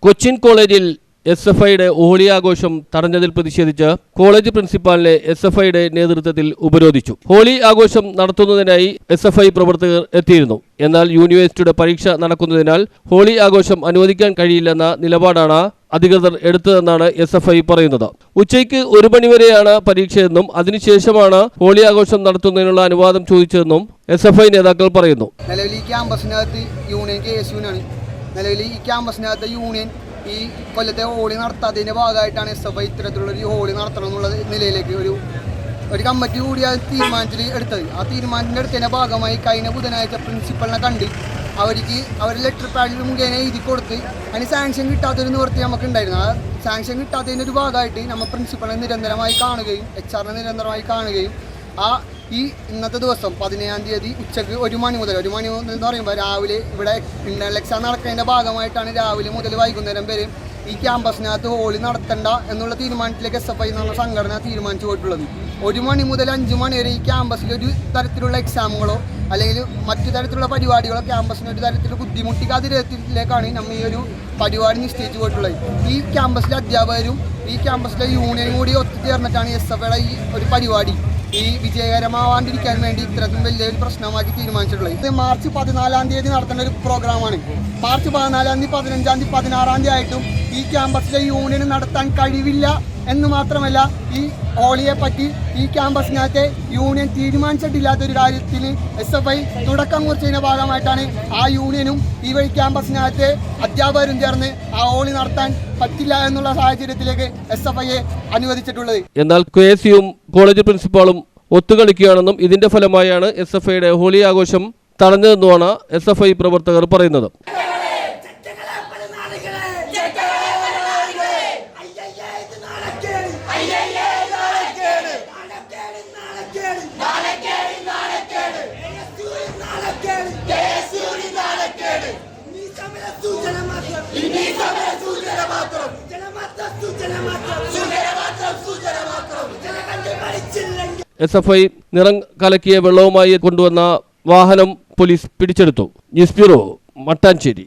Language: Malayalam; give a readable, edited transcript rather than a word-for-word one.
കൊച്ചിൻ കോളേജിൽ എസ്.എഫ്.ഐയുടെ ഹോളി ആഘോഷം തടഞ്ഞതിൽ പ്രതിഷേധിച്ച് കോളേജ് പ്രിൻസിപ്പാളിനെ എസ്.എഫ്.ഐയുടെ നേതൃത്വത്തിൽ ഉപരോധിച്ചു. ഹോളി ആഘോഷം നടത്തുന്നതിനായി എസ്.എഫ്.ഐ പ്രവർത്തകർ എത്തിയിരുന്നു. എന്നാൽ യൂണിവേഴ്സിറ്റിയുടെ പരീക്ഷ നടക്കുന്നതിനാൽ ഹോളി ആഘോഷം അനുവദിക്കാൻ കഴിയില്ലെന്ന നിലപാടാണ് അധികൃതർ എടുത്തതെന്നാണ് എസ്.എഫ്.ഐ പറയുന്നത്. ഉച്ചയ്ക്ക് 1 മണിവരെയാണ് പരീക്ഷയെന്നും അതിനുശേഷമാണ് ഹോളി ആഘോഷം നടത്തുന്നതിനുള്ള അനുവാദം ചോദിച്ചതെന്നും എസ്.എഫ്.ഐ നേതാക്കൾ പറയുന്നു. നിലവിൽ ഈ ക്യാമ്പസിനകത്ത് യൂണിയൻ KSU-നാണ്. നിലവിൽ ഈ ക്യാമ്പസിനകത്ത് യൂണിയൻ ഈ കൊല്ലത്തെ ഹോളി നടത്താത്തതിൻ്റെ ഭാഗമായിട്ടാണ് എസ്.എഫ്.ഐ ഇത്തരത്തിലുള്ളൊരു ഹോളി നടത്തണം എന്നുള്ള നിലയിലേക്ക് ഒരു കമ്മിറ്റി കൂടി അത് തീരുമാനത്തിൽ എടുത്തത്. ആ തീരുമാനത്തിൻ്റെ എടുത്തതിൻ്റെ ഭാഗമായി കഴിഞ്ഞ ബുധനാഴ്ച പ്രിൻസിപ്പളിനെ കണ്ട് അവർ ലെറ്റർ പാഡിൽ മുഖേന എഴുതി കൊടുത്ത് അതിന് സാങ്ഷൻ കിട്ടാത്തൊരു നിവൃത്തി നമുക്ക് ഉണ്ടായിരുന്നു. ആ സാങ്ഷൻ കിട്ടാത്തതിൻ്റെ ഒരു ഭാഗമായിട്ട് നമ്മൾ പ്രിൻസിപ്പളിനെ നിരന്തരമായി കാണുകയും HR-നെ നിരന്തരമായി കാണുകയും ഈ ഇന്നത്തെ ദിവസം 17-ാം തീയതി ഉച്ചയ്ക്ക് 1 മണി മുതൽ എന്ന് പറയുമ്പോൾ രാവിലെ ഇവിടെ ഇന്റേണൽ എക്സാം നടക്കുന്നതിൻ്റെ ഭാഗമായിട്ടാണ് രാവിലെ മുതൽ വൈകുന്നേരം വരെ ഈ ക്യാമ്പസിനകത്ത് ഹോളി നടത്തണ്ട എന്നുള്ള തീരുമാനത്തിലേക്ക് എസ്.എഫ്.ഐ എന്നുള്ള സംഘടന തീരുമാനിച്ചു പോയിട്ടുള്ളത്. 1 മണി മുതൽ 5 മണി വരെ ഈ ക്യാമ്പസിൽ ഒരു തരത്തിലുള്ള എക്സാമുകളോ അല്ലെങ്കിൽ മറ്റു തരത്തിലുള്ള പരിപാടികളോ ക്യാമ്പസിന് ഒരു തരത്തിൽ ബുദ്ധിമുട്ടിക്കാത്ത തരത്തിലേക്കാണ് നമ്മൾ ഈ ഒരു പരിപാടി നിശ്ചയിച്ചു പോയിട്ടുള്ളത്. ഈ ക്യാമ്പസിലെ അധ്യാപകരും ഈ ക്യാമ്പസിലെ യൂണിയനും കൂടി ഒത്തുചേർന്നിട്ടാണ് എസ്.എഫ്.ഐയുടെ ഈ ഒരു പരിപാടി ഈ വിജയകരമാവാണ്ടിരിക്കാൻ വേണ്ടി ഇത്തരത്തിൽ വലിയൊരു പ്രശ്നമാക്കി തീരുമാനിച്ചിട്ടുള്ളത്. ഇത് മാർച്ച് 14-ാം തീയതി നടത്തേണ്ട ഒരു പ്രോഗ്രാമാണ്. മാർച്ച് 14-ാം തീയതി, 15-ാം തീയതി, 16-ാം തീയതി ആയിട്ടും ഈ ക്യാമ്പസിലെ യൂണിയന് നടത്താൻ കഴിവില്ല എന്ന് മാത്രമല്ല ഈ ഹോളിയെ പറ്റി ഈ ക്യാമ്പസിനകത്തെ യൂണിയൻ തീരുമാനിച്ചിട്ടില്ലാത്തൊരു കാര്യത്തിന് എസ്.എഫ്.ഐ തുടക്കം കുറിച്ചതിൻ്റെ ഭാഗമായിട്ടാണ് ആ യൂണിയനും ഈ വഴി ക്യാമ്പസിനകത്തെ അധ്യാപകരും ചേർന്ന് ആ ഹോളി നടത്താൻ പറ്റില്ല എന്നുള്ള സാഹചര്യത്തിലേക്ക് എസ്.എഫ്.ഐയെ അനുവദിച്ചിട്ടുള്ളത്. എന്നാൽ KSU-യും കോളേജ് പ്രിൻസിപ്പാളും ഒത്തുകളിക്കുകയാണെന്നും ഇതിന്റെ ഫലമായാണ് എസ്.എഫ്.ഐയുടെ ഹോളി ആഘോഷം തടഞ്ഞതെന്നുമാണ് എസ്.എഫ്.ഐ പ്രവർത്തകർ പറയുന്നത്. എസ്.എഫ്.ഐ നിറം കലക്കിയ വെള്ളവുമായി കൊണ്ടുവന്ന വാഹനം പോലീസ് പിടിച്ചെടുത്തു. News bureau, Mattancherry.